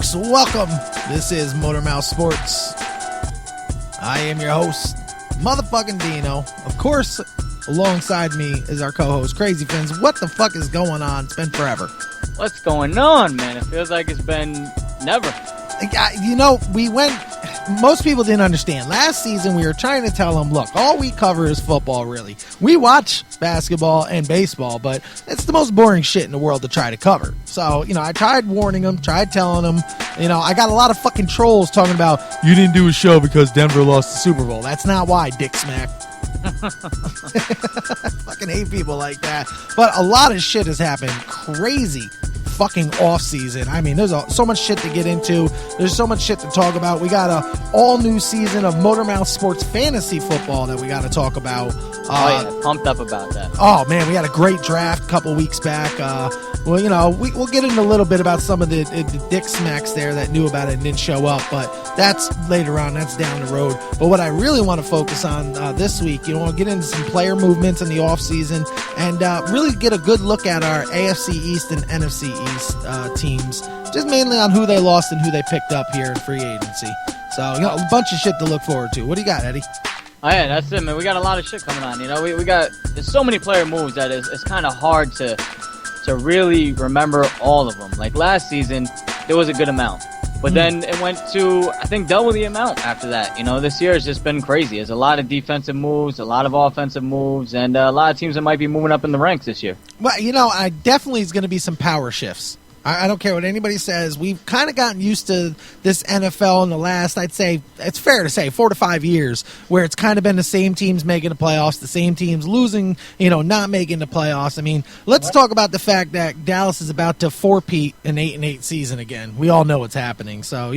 folks, welcome. This is Motor Mouth Sports. I am your host, motherfucking Dino. Of course, alongside me is our co-host, Crazy Fins. What the fuck is going on? It's been forever. What's going on, man? It feels like it's been never. Most people didn't understand. Last season, we were trying to tell them, look, all we cover is football, really. We watch basketball and baseball, but it's the most boring shit in the world to try to cover. So, I tried warning them, tried telling them. I got a lot of fucking trolls talking about, you didn't do a show because Denver lost the Super Bowl. That's not why, dick smack. Fucking hate people like that. But a lot of shit has happened. Crazy fucking off season. I mean, there's so much shit to get into. There's so much shit to talk about. We got a all new season of Motor Mouth Sports fantasy football that we got to talk about. Pumped up about that. Oh man, we had a great draft a couple weeks back. We'll get into a little bit about some of the dick smacks there that knew about it and didn't show up, but that's later on. That's down the road. But what I really want to focus on this week, we'll get into some player movements in the off season and really get a good look at our AFC East and NFC East teams, just mainly on who they lost and who they picked up here in free agency. So, a bunch of shit to look forward to. What do you got, Eddie? Oh, yeah, that's it, man. We got a lot of shit coming on. We got there's so many player moves that it's kind of hard to really remember all of them. Like last season, there was a good amount, but then it went to I think double the amount after that. This year has just been crazy. There's a lot of defensive moves, a lot of offensive moves, and a lot of teams that might be moving up in the ranks this year. Well, I definitely is going to be some power shifts. I don't care what anybody says. We've kind of gotten used to this NFL in the last, I'd say, it's fair to say, 4 to 5 years, where it's kind of been the same teams making the playoffs, the same teams losing, not making the playoffs. I mean, let's talk about the fact that Dallas is about to four-peat an 8-8 season again. We all know what's happening. So,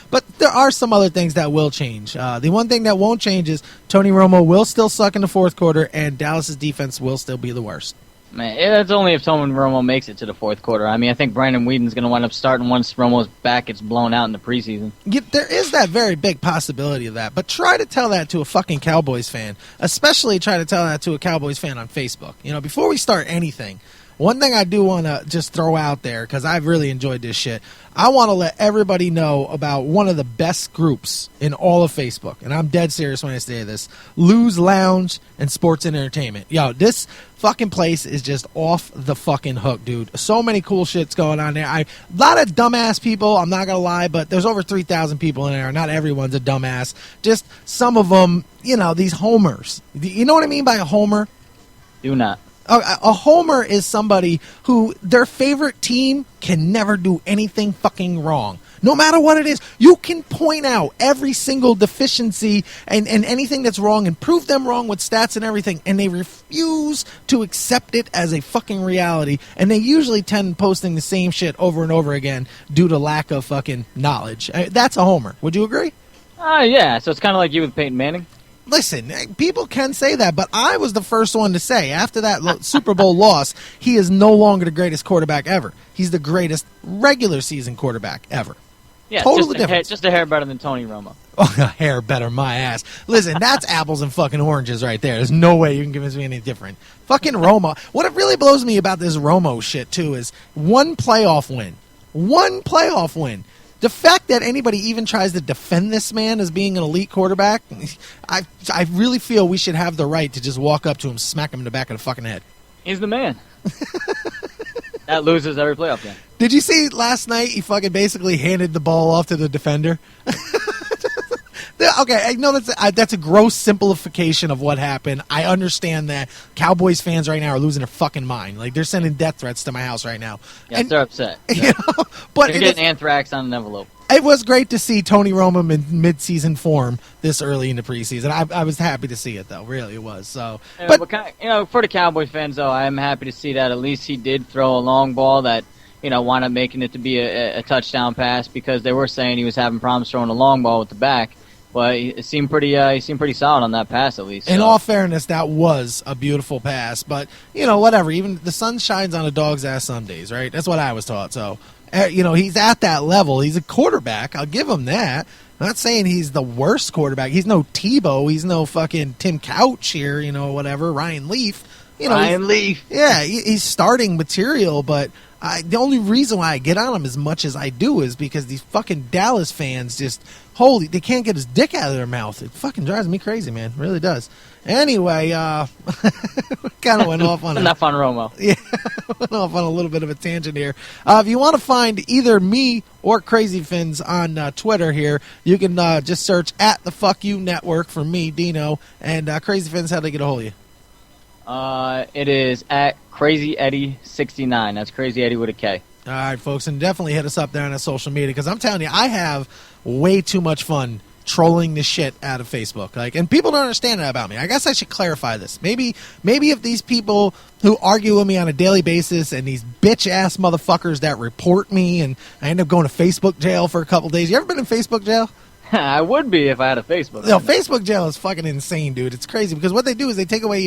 but there are some other things that will change. The one thing that won't change is Tony Romo will still suck in the fourth quarter, and Dallas's defense will still be the worst. Man, that's only if Tony Romo makes it to the fourth quarter. I mean, I think Brandon Whedon's going to wind up starting once Romo's back gets blown out in the preseason. Yeah, there is that very big possibility of that, but try to tell that to a fucking Cowboys fan, especially try to tell that to a Cowboys fan on Facebook. Before we start anything, one thing I do want to just throw out there, because I've really enjoyed this shit, I want to let everybody know about one of the best groups in all of Facebook, and I'm dead serious when I say this, Lou's Lounge and Sports and Entertainment. This fucking place is just off the fucking hook, dude. So many cool shits going on there. A lot of dumbass people, I'm not going to lie, but there's over 3,000 people in there. Not everyone's a dumbass. Just some of them, these homers. You know what I mean by a homer? Do not. A homer is somebody who their favorite team can never do anything fucking wrong. No matter what it is, you can point out every single deficiency and anything that's wrong and prove them wrong with stats and everything, and they refuse to accept it as a fucking reality, and they usually tend posting the same shit over and over again due to lack of fucking knowledge. That's a homer. Would you agree? Yeah, so it's kind of like you with Peyton Manning. Listen, people can say that, but I was the first one to say, after that Super Bowl loss, he is no longer the greatest quarterback ever. He's the greatest regular season quarterback ever. Yeah, just a hair better than Tony Romo. Oh, a hair better, my ass. Listen, that's apples and fucking oranges right there. There's no way you can convince me any different. Fucking Romo. What it really blows me about this Romo shit, too, is one playoff win. One playoff win. The fact that anybody even tries to defend this man as being an elite quarterback, I really feel we should have the right to just walk up to him, smack him in the back of the fucking head. He's the man. That loses every playoff game. Did you see last night he fucking basically handed the ball off to the defender? Okay, I know that's a gross simplification of what happened. I understand that Cowboys fans right now are losing their fucking mind. Like, they're sending death threats to my house right now. Yeah, they're upset. But they're getting anthrax on an envelope. It was great to see Tony Romo in mid-season form this early in the preseason. I was happy to see it, though. Really, it was. So, but for the Cowboys fans, though, I am happy to see that at least he did throw a long ball that wound up making it to be a touchdown pass, because they were saying he was having problems throwing a long ball with the back. But he seemed pretty solid on that pass, at least. In all fairness, that was a beautiful pass. But, whatever. Even the sun shines on a dog's ass some days, right? That's what I was taught. So, he's at that level. He's a quarterback. I'll give him that. I'm not saying he's the worst quarterback. He's no Tebow. He's no fucking Tim Couch here, whatever. Ryan Leaf. Ryan Leaf. Yeah, he's starting material, but the only reason why I get on him as much as I do is because these fucking Dallas fans just, they can't get his dick out of their mouth. It fucking drives me crazy, man. It really does. Anyway, kind of went off on enough on Romo. Yeah, went off on a little bit of a tangent here. If you want to find either me or Crazy Fins on Twitter here, you can just search at the Fuck You Network for me, Dino, and Crazy Fins. How do they get a hold of you? It is at Crazy Eddie 69. That's Crazy Eddie with a K. All right, folks, and definitely hit us up there on the social media because I'm telling you, I have way too much fun trolling the shit out of Facebook. And people don't understand that about me. I guess I should clarify this. Maybe if these people who argue with me on a daily basis and these bitch-ass motherfuckers that report me and I end up going to Facebook jail for a couple days. You ever been in Facebook jail? I would be if I had a Facebook. No, Facebook jail is fucking insane, dude. It's crazy because what they do is they take away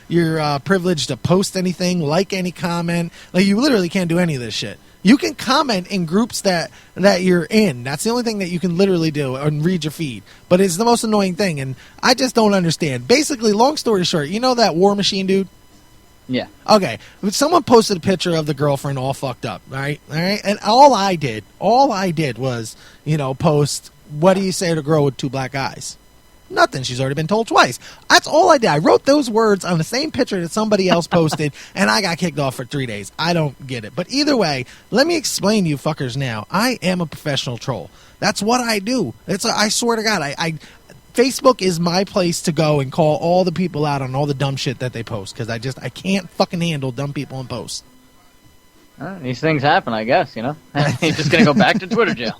your privilege to post anything, like any comment. Like, you literally can't do any of this shit. You can comment in groups that you're in. That's the only thing that you can literally do and read your feed. But it's the most annoying thing, and I just don't understand. Basically, long story short, you know that War Machine dude? Yeah. Okay. Someone posted a picture of the girlfriend all fucked up, right? All right. And all I did was, post, what do you say to a girl with two black eyes? Nothing. She's already been told twice. That's all I did. I wrote those words on the same picture that somebody else posted, and I got kicked off for 3 days. I don't get it. But either way, let me explain to you fuckers now. I am a professional troll. That's what I do. I swear to God, Facebook is my place to go and call all the people out on all the dumb shit that they post because I can't fucking handle dumb people in posts. These things happen, I guess, You're just going to go back to Twitter jail.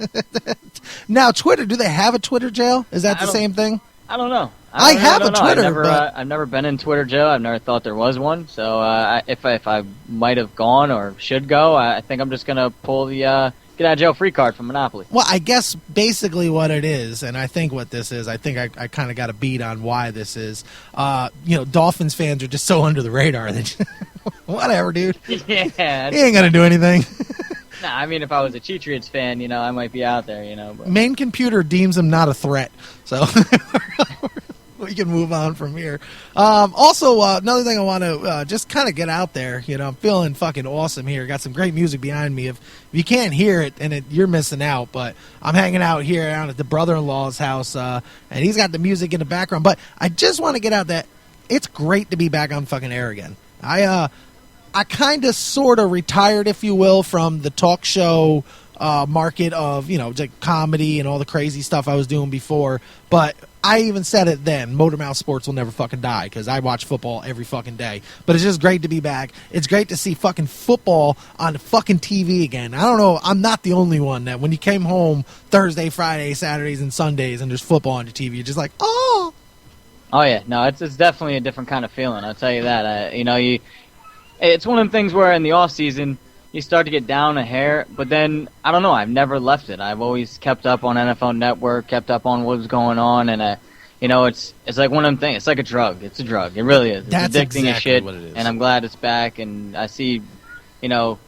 Now, Twitter, do they have a Twitter jail? Is that the same thing? I don't know. I have a Twitter. I've never been in Twitter jail. I've never thought there was one. So if I might have gone or should go, I think I'm just going to pull the get out of jail free card from Monopoly. Well, I guess basically what it is, and I think what this is, I think I kind of got a beat on why this is. Dolphins fans are just so under the radar. Whatever, dude. Yeah. He ain't going to do anything. Nah, I mean, if I was a Cheatriots fan, I might be out there, But. Main computer deems him not a threat, so we can move on from here. Also, another thing I want to just kind of get out there, I'm feeling fucking awesome here. Got some great music behind me. If you can't hear it, and you're missing out, but I'm hanging out here out at the brother-in-law's house, and he's got the music in the background. But I just want to get out that it's great to be back on fucking air again. I kind of sort of retired, if you will, from the talk show market of, like comedy and all the crazy stuff I was doing before. But I even said it then, Motormouth Sports will never fucking die because I watch football every fucking day. But it's just great to be back. It's great to see fucking football on the fucking TV again. I don't know. I'm not the only one that when you came home Thursday, Friday, Saturdays, and Sundays and there's football on the TV, you're just like, oh. Oh, yeah. No, it's definitely a different kind of feeling. I'll tell you that. It's one of them things where in the off season you start to get down a hair, but then I don't know. I've never left it. I've always kept up on NFL Network, kept up on what was going on, and it's like one of them things. It's like a drug. It's a drug. It really is. It's That's addicting exactly as shit. what it is. And I'm glad it's back. And I see,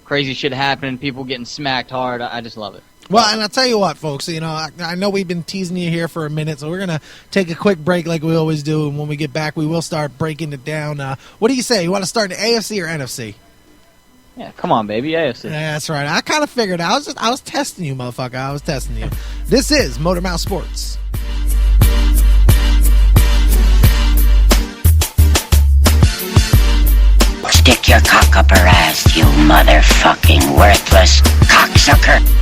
crazy shit happening. People getting smacked hard. I just love it. Well, and I'll tell you what, folks, I know we've been teasing you here for a minute, so we're going to take a quick break like we always do, and when we get back, we will start breaking it down. What do you say? You want to start in the AFC or NFC? Yeah, come on, baby, AFC. Yeah, that's right. I kind of figured. I was testing you, motherfucker. I was testing you. This is Motormouth Sports. Stick your cock up her ass, you motherfucking worthless cocksucker.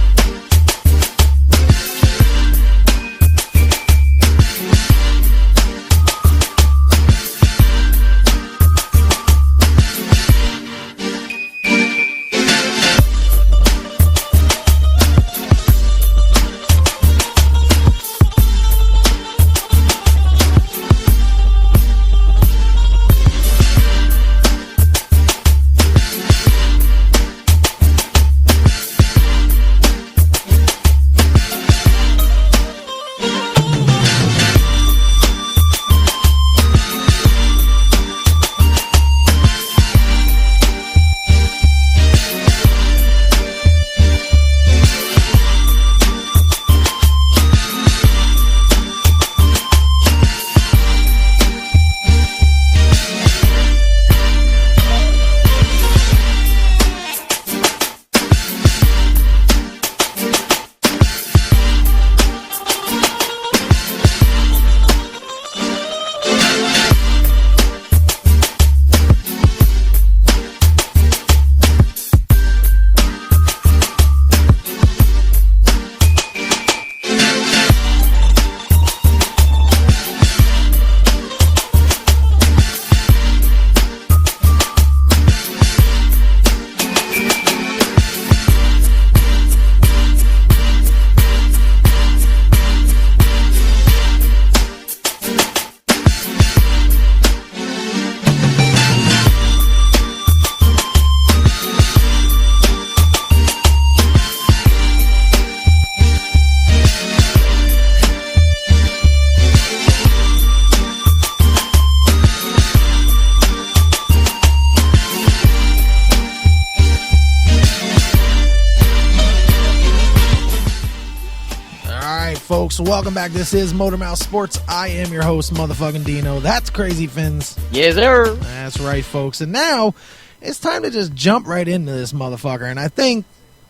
right, folks, welcome back. This is Motor Mouth Sports. I am your host, motherfucking Dino. That's Crazy Fins. Yes, sir. That's right, folks. And now it's time to just jump right into this motherfucker. And I think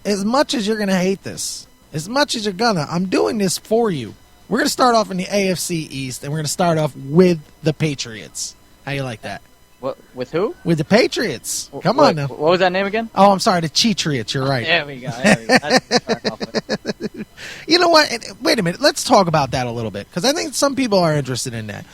as much as you're going to hate this, as much as you're gonna, I'm doing this for you. We're going to start off in the AFC East, and we're going to start off with the Patriots. How you like that? What, with who? With the Patriots. Come on now. What was that name again? Oh, I'm sorry, the Cheatriots. You're right. There we go. That's You know what? Wait a minute. Let's talk about that a little bit, because I think some people are interested in that.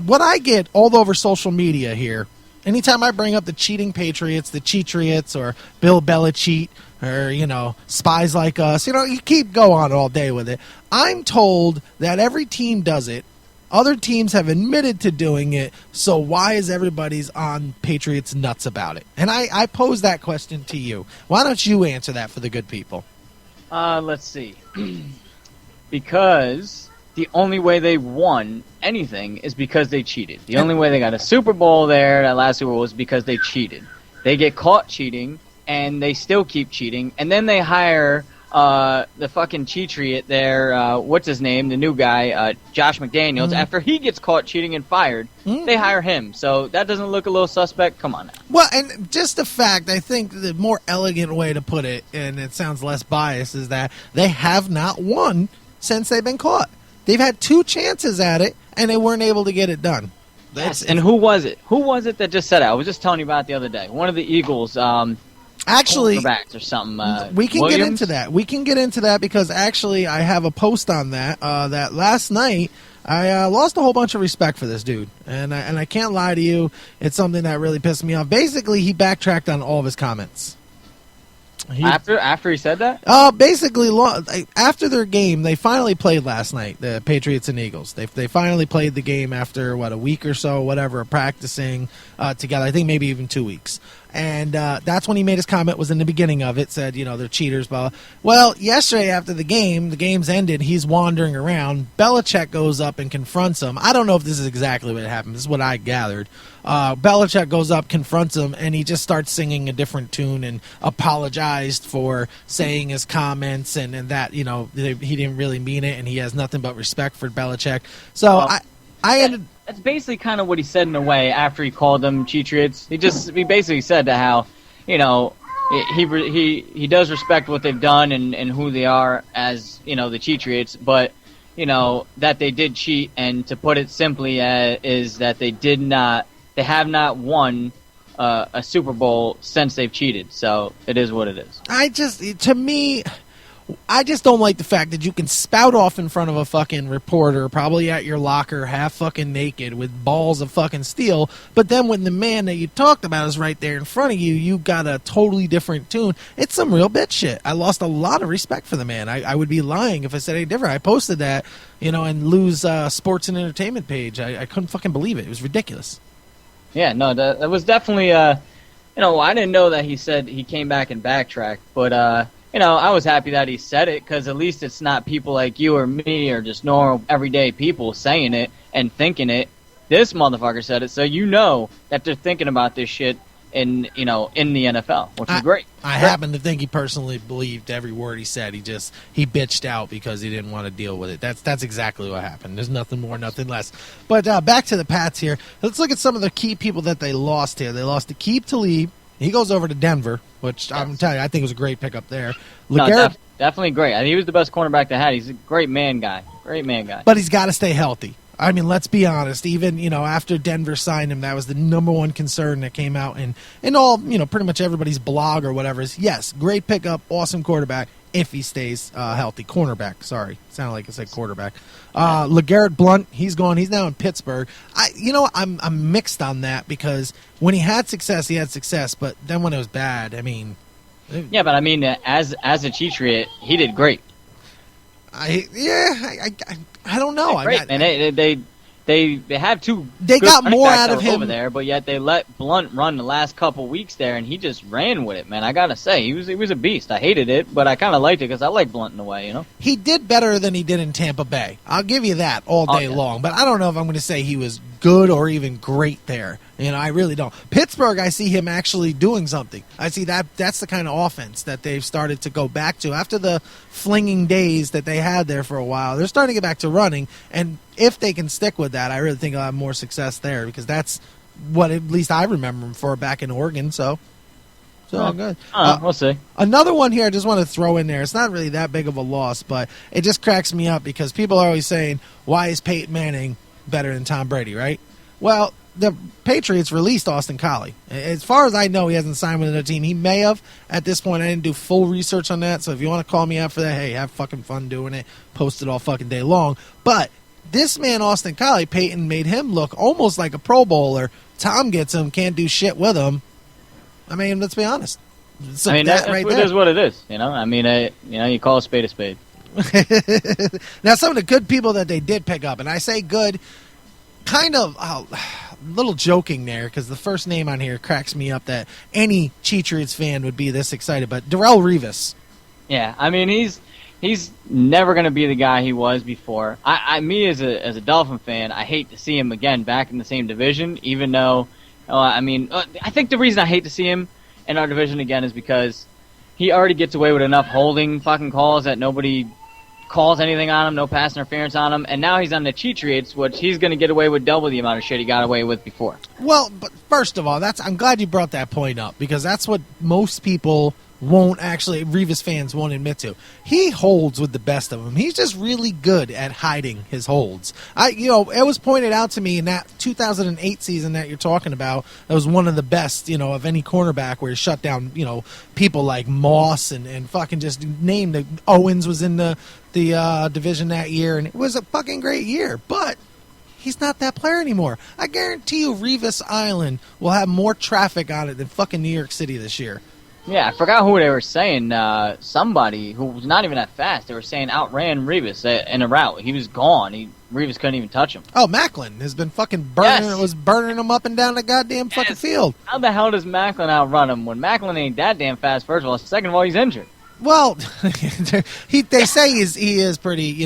What I get all over social media here, anytime I bring up the cheating Patriots, the Cheatriots, or Bill Belichick, or, spies like us, you keep going all day with it. I'm told that every team does it. Other teams have admitted to doing it, so why is everybody's on Patriots nuts about it? And I pose that question to you. Why don't you answer that for the good people? Let's see. Because the only way they won anything is because they cheated. The only way they got a Super Bowl there, that last Super Bowl, was because they cheated. They get caught cheating, and they still keep cheating, and then they hire the fucking Cheatriot there, what's his name, the new guy, Josh McDaniels. After he gets caught cheating and fired, they hire him. So that doesn't look a little suspect? Come on now. Well, and just the fact, I think the more elegant way to put it, and it sounds less biased, is that they have not won since they've been caught. They've had 2 chances at it, and they weren't able to get it done. Yes, and who was it? Who was it that just said it? I was just telling you about it the other day. One of the Eagles, actually, or something. We can Williams? get into that. We can get into that because actually I have a post on that. That last night I lost a whole bunch of respect for this dude, and I can't lie to you. It's something that really pissed me off. Basically, he backtracked on all of his comments. After he said that? Basically, after their game, they finally played last night, the Patriots and Eagles. They finally played the game after, a week or so, whatever, practicing together. I think maybe even 2 weeks. And that's when he made his comment, was in the beginning of it, said, they're cheaters, blah, blah. Well, yesterday after the game's ended, he's wandering around. Belichick goes up and confronts him. I don't know if this is exactly what happened. This is what I gathered. Belichick goes up, confronts him, and he just starts singing a different tune and apologized for saying his comments and that, he didn't really mean it, and he has nothing but respect for Belichick. So I ended... That's basically kind of what he said in a way after he called them Cheatriots. He basically said that how, he does respect what they've done and who they are as, the Cheatriots, but, that they did cheat, and to put it simply is that they have not won a Super Bowl since they've cheated. So it is what it is. I just don't like the fact that you can spout off in front of a fucking reporter, probably at your locker, half fucking naked, with balls of fucking steel, but then when the man that you talked about is right there in front of you, you got a totally different tune. It's some real bitch shit. I lost a lot of respect for the man. I would be lying if I said any different. I posted that, and Lou's sports and entertainment page. I couldn't fucking believe it. It was ridiculous. Yeah, no, that was definitely, I didn't know that he said he came back and backtracked, but, I was happy that he said it, because at least it's not people like you or me or just normal everyday people saying it and thinking it. This motherfucker said it, so that they're thinking about this shit in the NFL, which is great. I happen to think he personally believed every word he said. He bitched out because he didn't want to deal with it. That's exactly what happened. There's nothing more, nothing less. But back to the Pats here. Let's look at some of the key people that they lost here. They lost Aqib Talib. He goes over to Denver, which I'm telling you, I think it was a great pickup there. Definitely great. He was the best cornerback they had. He's a great man guy. But he's got to stay healthy. I mean, let's be honest. Even, after Denver signed him, that was the number one concern that came out in all, pretty much everybody's blog or whatever. Is yes, great pickup, awesome quarterback, if he stays healthy. Cornerback, sorry. Sounded like I said quarterback. LeGarrette Blount, he's gone. He's now in Pittsburgh. I'm mixed on that, because when he had success, but then when it was bad, I mean... Yeah, but as a Cheatriot, he did great. I don't know. Great, and they have 2. They got more out of him over there, but yet they let Blount run the last couple weeks there, and he just ran with it, man. I gotta say, he was a beast. I hated it, but I kind of liked it because I like Blount in a way, He did better than he did in Tampa Bay. I'll give you that all day long. But I don't know if I'm going to say he was good or even great there. I really don't. Pittsburgh, I see him actually doing something. I see that's the kind of offense that they've started to go back to. After the flinging days that they had there for a while, they're starting to get back to running. And if they can stick with that, I really think they'll have more success there because that's what at least I remember them for back in Oregon. So good. We'll see. Another one here I just want to throw in there. It's not really that big of a loss, but it just cracks me up because people are always saying, why is Peyton Manning better than Tom Brady, right? Well, the Patriots released Austin Collie. As far as I know, he hasn't signed with another team. He may have at this point. I didn't do full research on that, so if you want to call me out for that, hey, have fucking fun doing it. Post it all fucking day long. But this man, Austin Collie, Peyton made him look almost like a Pro Bowler. Tom gets him, can't do shit with him. I mean, let's be honest. So it is what it is. You call a spade a spade. Now, some of the good people that they did pick up, and I say good, kind of a little joking there because the first name on here cracks me up that any Patriots fan would be this excited, but Darrelle Revis. Yeah, I mean, he's never going to be the guy he was before. Me as a Dolphin fan, I hate to see him again back in the same division, even though, I think the reason I hate to see him in our division again is because he already gets away with enough holding fucking calls that nobody calls anything on him, no pass interference on him, and now he's on the Patriots, which he's going to get away with double the amount of shit he got away with before. Well, but first of all, I'm glad you brought that point up because that's what most people Revis fans won't admit to. He holds with the best of them. He's just really good at hiding his holds. It was pointed out to me in that 2008 season that you're talking about. That was one of the best, of any cornerback where he shut down, people like Moss and fucking just named Owens was in the division that year, and it was a fucking great year. But he's not that player anymore. I guarantee you, Revis Island will have more traffic on it than fucking New York City this year. Yeah, I forgot who they were saying. Somebody who was not even that fast. They were saying outran Revis in a route. He was gone. Revis couldn't even touch him. Oh, Macklin has been fucking burning. Yes. Was burning him up and down the goddamn fucking field. How the hell does Macklin outrun him when Macklin ain't that damn fast? First of all, second of all, he's injured. Well, they say he is pretty,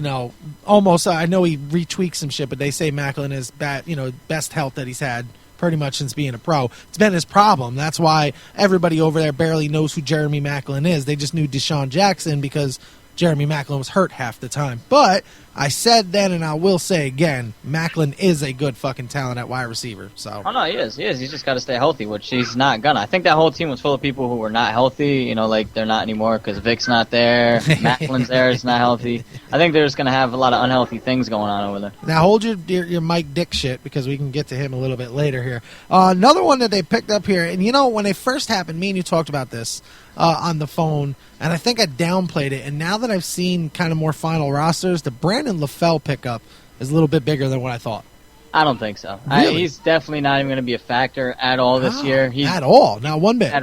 almost. I know he retweaks some shit, but they say Macklin is best health that he's had pretty much since being a pro. It's been his problem. That's why everybody over there barely knows who Jeremy Macklin is. They just knew Deshaun Jackson because Jeremy Macklin was hurt half the time. But I said then, and I will say again, Macklin is a good fucking talent at wide receiver. So. Oh, no, he is. He's just got to stay healthy, which he's not gonna. I think that whole team was full of people who were not healthy, like they're not anymore because Vic's not there, Macklin's there, it's not healthy. I think they're just going to have a lot of unhealthy things going on over there. Now, hold your Mike Dick shit because we can get to him a little bit later here. Another one that they picked up here, and when it first happened, me and you talked about this on the phone, and I think I downplayed it, and now that I've seen kind of more final rosters, the Brandon LaFell pickup is a little bit bigger than what I thought. I don't think so. Really? He's definitely not even going to be a factor at all this year. At all? Not one bit?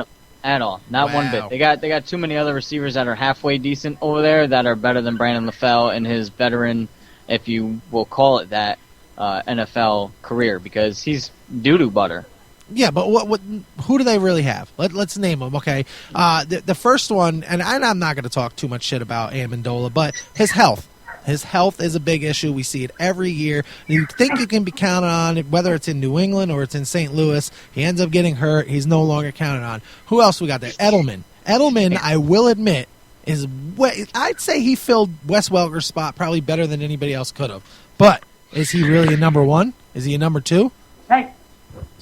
At all. Not one bit. They got too many other receivers that are halfway decent over there that are better than Brandon LaFell in his veteran, if you will call it that, NFL career, because he's doo-doo butter. Yeah, but who do they really have? Let's name them, okay? The first one, and I'm not going to talk too much shit about Amendola, but his health. His health is a big issue. We see it every year. You think you can be counted on, whether it's in New England or it's in St. Louis. He ends up getting hurt. He's no longer counted on. Who else we got there? Edelman. Edelman, I will admit, I'd say he filled Wes Welker's spot probably better than anybody else could have. But is he really a number one? Is he a number two? Hey.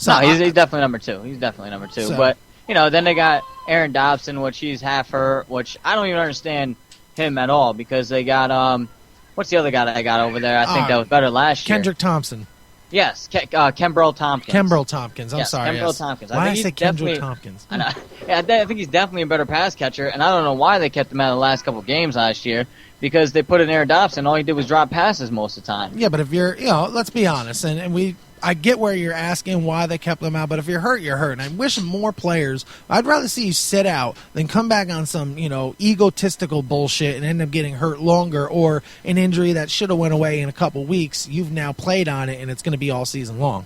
No, he's definitely number two. He's definitely number two. So, but, then they got Aaron Dobson, which he's half hurt, which I don't even understand him at all because they got, what's the other guy that I got over there? I think that was better last year. Kendrick Thompson. Yes, Kembrell Tompkins. Kembrell Tompkins. I'm sorry. Kembrell Tompkins. Why did I say Kendrick Tompkins? I know. Yeah, I think he's definitely a better pass catcher, and I don't know why they kept him out of the last couple of games last year because they put in Aaron Dobson. All he did was drop passes most of the time. Yeah, but if you're, let's be honest, and I get where you're asking why they kept them out, but if you're hurt, you're hurt. And I wish more players, I'd rather see you sit out than come back on some, egotistical bullshit and end up getting hurt longer or an injury that should have went away in a couple weeks. You've now played on it, and it's going to be all season long.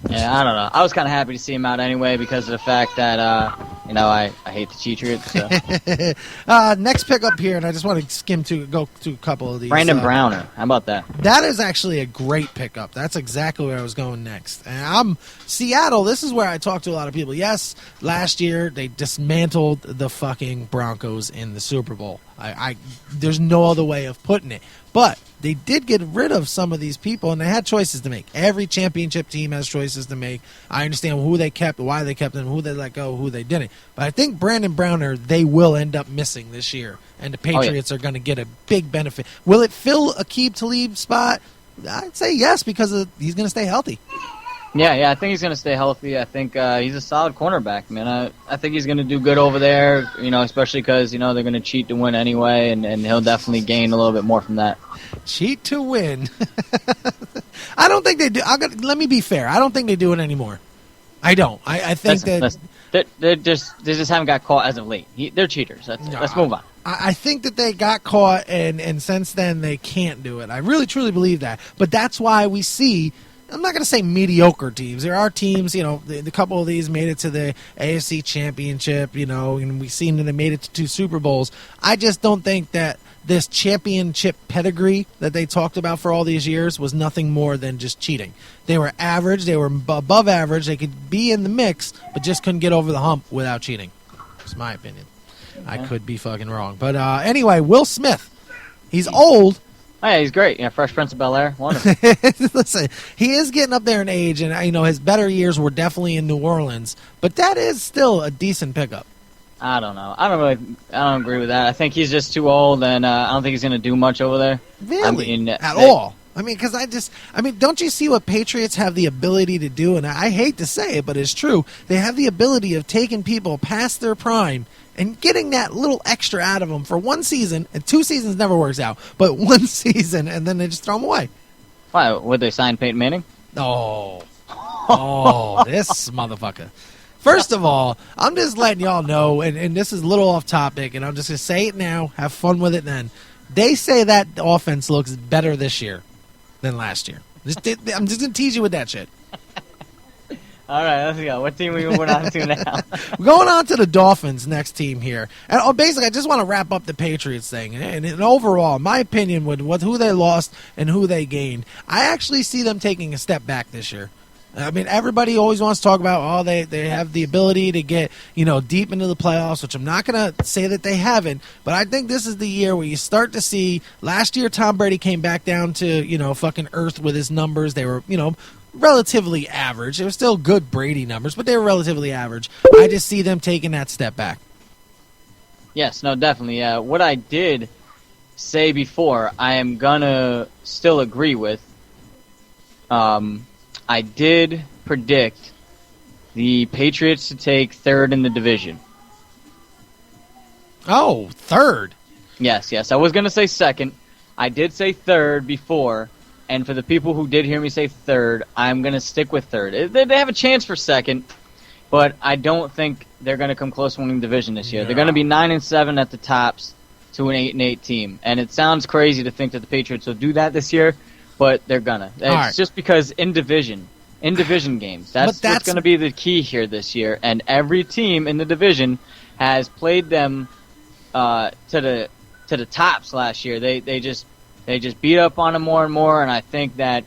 Yeah, I don't know. I was kind of happy to see him out anyway because of the fact that I hate the Patriots. So. Next pickup here, and I just want to go to a couple of these. Brandon Browner, how about that? That is actually a great pickup. That's exactly where I was going next. And Seattle. This is where I talk to a lot of people. Yes, last year they dismantled the fucking Broncos in the Super Bowl. There's no other way of putting it. But they did get rid of some of these people, and they had choices to make. Every championship team has choices to make. I understand who they kept, why they kept them, who they let go, who they didn't. But I think Brandon Browner, they will end up missing this year, and the Patriots are going to get a big benefit. Will it fill Aqib Talib's spot? I'd say yes, because he's going to stay healthy. Yeah, I think he's going to stay healthy. I think he's a solid cornerback, man. I think he's going to do good over there, especially because, they're going to cheat to win anyway, and he'll definitely gain a little bit more from that. Cheat to win. I don't think they do. Let me be fair. I don't think they do it anymore. I don't. I think they just haven't got caught as of late. They're cheaters. Let's move on. I think that they got caught, and since then they can't do it. I really, truly believe that. But that's why we see, I'm not going to say mediocre teams. There are teams, the couple of these made it to the AFC Championship, and we've seen that they made it to 2 Super Bowls. I just don't think that this championship pedigree that they talked about for all these years was nothing more than just cheating. They were average. They were above average. They could be in the mix, but just couldn't get over the hump without cheating. That's my opinion. Yeah. I could be fucking wrong. But anyway, Will Smith. He's old. Oh, yeah, he's great. Fresh Prince of Bel-Air. Wonderful. Listen, he is getting up there in age, and his better years were definitely in New Orleans. But that is still a decent pickup. I don't know. I don't agree with that. I think he's just too old, and I don't think he's going to do much over there. Really? At all? Because don't you see what Patriots have the ability to do? And I hate to say it, but it's true. They have the ability of taking people past their prime and getting that little extra out of them for 1 season, and 2 seasons never works out, but 1 season, and then they just throw them away. Why? Would they sign Peyton Manning? Oh, this motherfucker. First of all, I'm just letting y'all know, and this is a little off topic, and I'm just going to say it now, have fun with it then. They say that offense looks better this year than last year. I'm just going to tease you with that shit. All right, let's go. What team are we moving on to now? We're going on to the Dolphins' next team here. And basically, I just want to wrap up the Patriots thing. And overall, my opinion with who they lost and who they gained, I actually see them taking a step back this year. Everybody always wants to talk about, they have the ability to get, deep into the playoffs, which I'm not going to say that they haven't, but I think this is the year where you start to see, last year Tom Brady came back down to, fucking earth with his numbers. They were, relatively average. They were still good Brady numbers, but they were relatively average. I just see them taking that step back. Yes, no, definitely. What I did say before, I am going to still agree with. I did predict the Patriots to take 3rd in the division. Oh, 3rd? Yes. I was going to say 2nd. I did say 3rd before, and for the people who did hear me say 3rd, I'm going to stick with 3rd. They have a chance for 2nd, but I don't think they're going to come close to winning the division this year. No. They're going to be 9-7 at the tops to an 8-8 team, and it sounds crazy to think that the Patriots will do that this year, but they're gonna. It's just because in division games, that's what's going to be the key here this year. And every team in the division has played them to the tops last year. They just beat up on them more and more. And I think that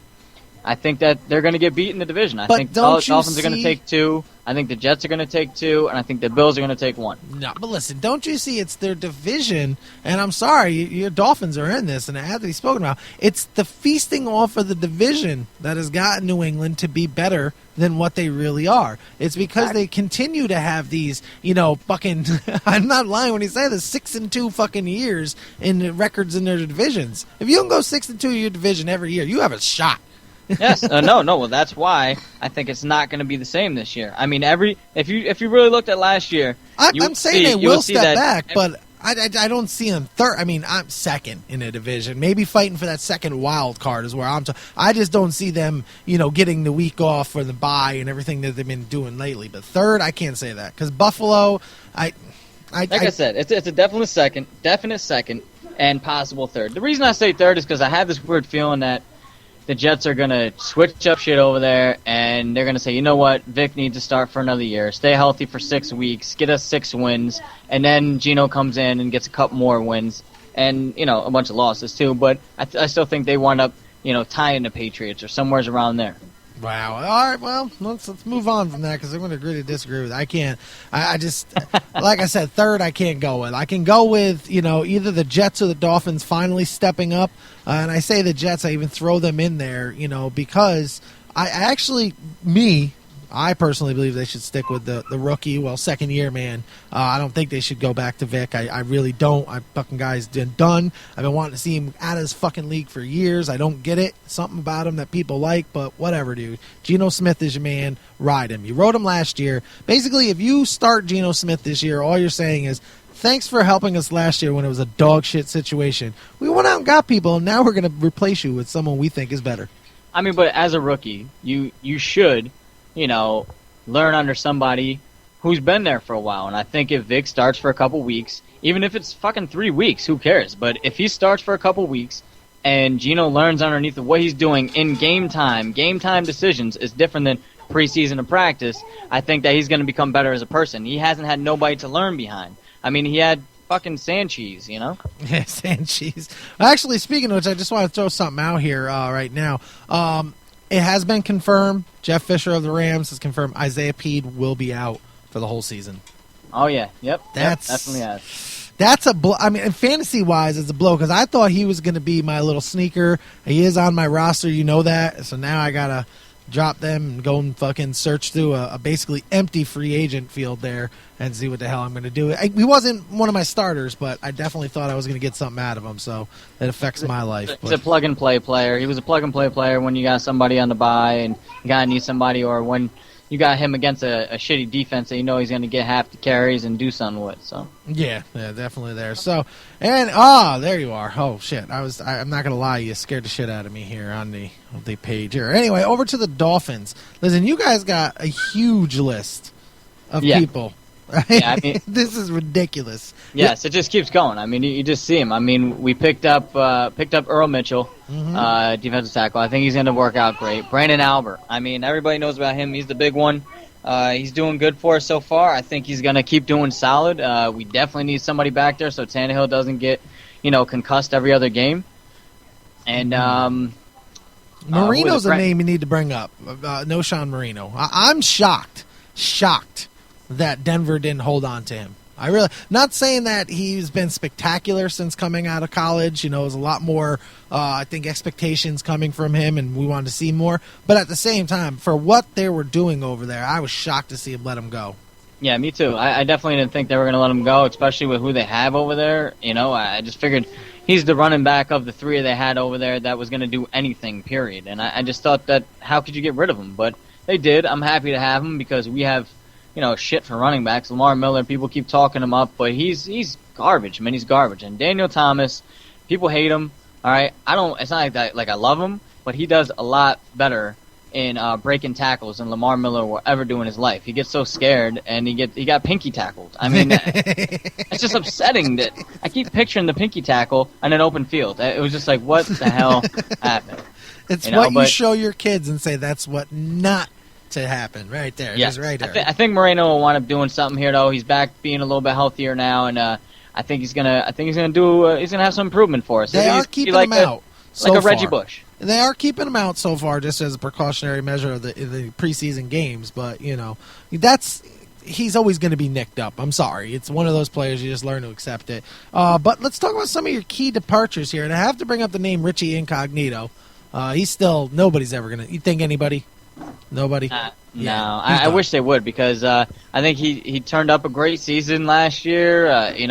they're going to get beat in the division. I think the Dolphins are going to take 2. I think the Jets are going to take 2, and I think the Bills are going to take 1. No, but listen, don't you see it's their division, and I'm sorry, your Dolphins are in this, and it had to be spoken about. It's the feasting off of the division that has gotten New England to be better than what they really are. It's because they continue to have these, fucking, I'm not lying when you say this, 6-2 fucking years in the records in their divisions. If you can go 6-2 in your division every year, you have a shot. Yes, no. Well, that's why I think it's not going to be the same this year. I mean, if you really looked at last year, I'm saying they will step back, but I don't see them third. I'm 2nd in a division, maybe fighting for that 2nd wild card is where I just don't see them, getting the week off for the bye and everything that they've been doing lately. But 3rd, I can't say that because Buffalo, I said, it's a definite second, and possible 3rd. The reason I say 3rd is because I have this weird feeling that the Jets are going to switch up shit over there, and they're going to say, you know what, Vic needs to start for another year, stay healthy for 6 weeks, get us 6 wins, and then Geno comes in and gets a couple more wins, and, a bunch of losses too, but I still think they wind up, tying the Patriots or somewhere's around there. Wow. All right. Well, let's move on from that because I'm going to agree to disagree with. I can't. I just, like I said, third I can't go with. I can go with either the Jets or the Dolphins finally stepping up, and I say the Jets. I even throw them in there, because I personally believe they should stick with the rookie. Well, second year, man. I don't think they should go back to Vic. I really don't. Fucking guy's done. I've been wanting to see him out of his fucking league for years. I don't get it. Something about him that people like, but whatever, dude. Geno Smith is your man. Ride him. You rode him last year. Basically, if you start Geno Smith this year, all you're saying is, thanks for helping us last year when it was a dog shit situation. We went out and got people, and now we're going to replace you with someone we think is better. I mean, but as a rookie, you should learn under somebody who's been there for a while. And I think if Vic starts for a couple weeks, even if it's fucking 3 weeks, who cares? But if he starts for a couple weeks and Geno learns underneath of what he's doing in game time decisions is different than preseason and practice, I think that he's going to become better as a person. He hasn't had nobody to learn behind. I mean, he had fucking Sanchez, Yeah, Sanchez. Actually, speaking of which, I just want to throw something out here right now. It has been confirmed. Jeff Fisher of the Rams has confirmed Isaiah Pead will be out for the whole season. Oh, yeah. Yep. Definitely has. That's a blow. I mean, fantasy-wise, it's a blow because I thought he was going to be my little sneaker. He is on my roster. You know that. So now I got to drop them and go and fucking search through a basically empty free agent field there and see what the hell I'm going to do. He wasn't one of my starters, but I definitely thought I was going to get something out of him, so it affects my life. He's a plug-and-play player. He was a plug-and-play player when you got somebody on the bye and you got to need somebody, or when you got him against a shitty defense that he's going to get half the carries and do something with. So yeah, definitely there. So, and there you are. Oh shit, I'm not gonna lie, you scared the shit out of me here on the page here. Anyway, over to the Dolphins. Listen, you guys got a huge list of people. Right? Yeah, I mean, this is ridiculous. Yes, it just keeps going. I mean, you just see him. I mean, we picked up Earl Mitchell, defensive tackle. I think he's going to work out great. Brandon Albert. I mean, everybody knows about him. He's the big one. He's doing good for us so far. I think he's going to keep doing solid. We definitely need somebody back there so Tannehill doesn't get, concussed every other game. And Marino's a name you need to bring up. No Sean Marino. I'm shocked that Denver didn't hold on to him. I really, not saying that he's been spectacular since coming out of college. There's a lot more, I think, expectations coming from him, and we wanted to see more. But at the same time, for what they were doing over there, I was shocked to see him let him go. Yeah, me too. I definitely didn't think they were going to let him go, especially with who they have over there. I just figured he's the running back of the three they had over there that was going to do anything, period. And I just thought that, how could you get rid of him? But they did. I'm happy to have him because we have shit for running backs. Lamar Miller, people keep talking him up, but he's garbage, man. He's garbage. And Daniel Thomas, people hate him. All right, it's not like that. Like, I love him, but he does a lot better in breaking tackles than Lamar Miller will ever do in his life. He gets so scared, and he got pinky tackled. I mean, it's just upsetting that I keep picturing the pinky tackle on an open field. It was just like, what the hell happened? It's what you show your kids and say that's what not to happen right there. Yeah, just right there. I think Moreno will wind up doing something here, though. He's back being a little bit healthier now, and I think he's gonna have some improvement for us. They are keeping him out, like a Reggie Bush. They are keeping him out so far, just as a precautionary measure of the preseason games. But he's always going to be nicked up. I'm sorry, it's one of those players you just learn to accept it. But let's talk about some of your key departures here, and I have to bring up the name Richie Incognito. He's still nobody's ever gonna. You think anybody? Nobody. No, I wish they would, because I think he turned up a great season last year. And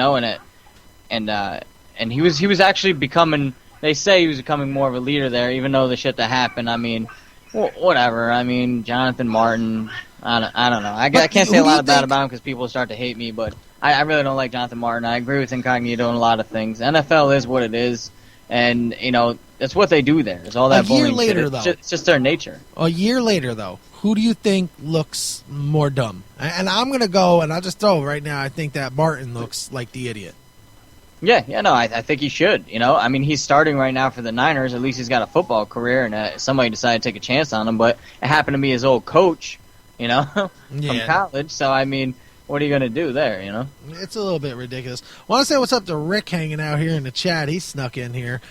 he was actually becoming. They say he was becoming more of a leader there, even though the shit that happened. I mean, whatever. I mean, Jonathan Martin. I don't know. I can't say a lot bad about him because people start to hate me, but I really don't like Jonathan Martin. I agree with Incognito in a lot of things. NFL is what it is, and that's what they do there. It's all that bullying. A year later, though, it's just their nature. A year later, though, who do you think looks more dumb? And I'm gonna go, and I'll just throw right now. I think that Martin looks like the idiot. Yeah, no, I think he should. I mean, he's starting right now for the Niners. At least he's got a football career, and somebody decided to take a chance on him. But it happened to be his old coach, from college. So, I mean, what are you going to do there, It's a little bit ridiculous. I want to say what's up to Rick hanging out here in the chat. He snuck in here.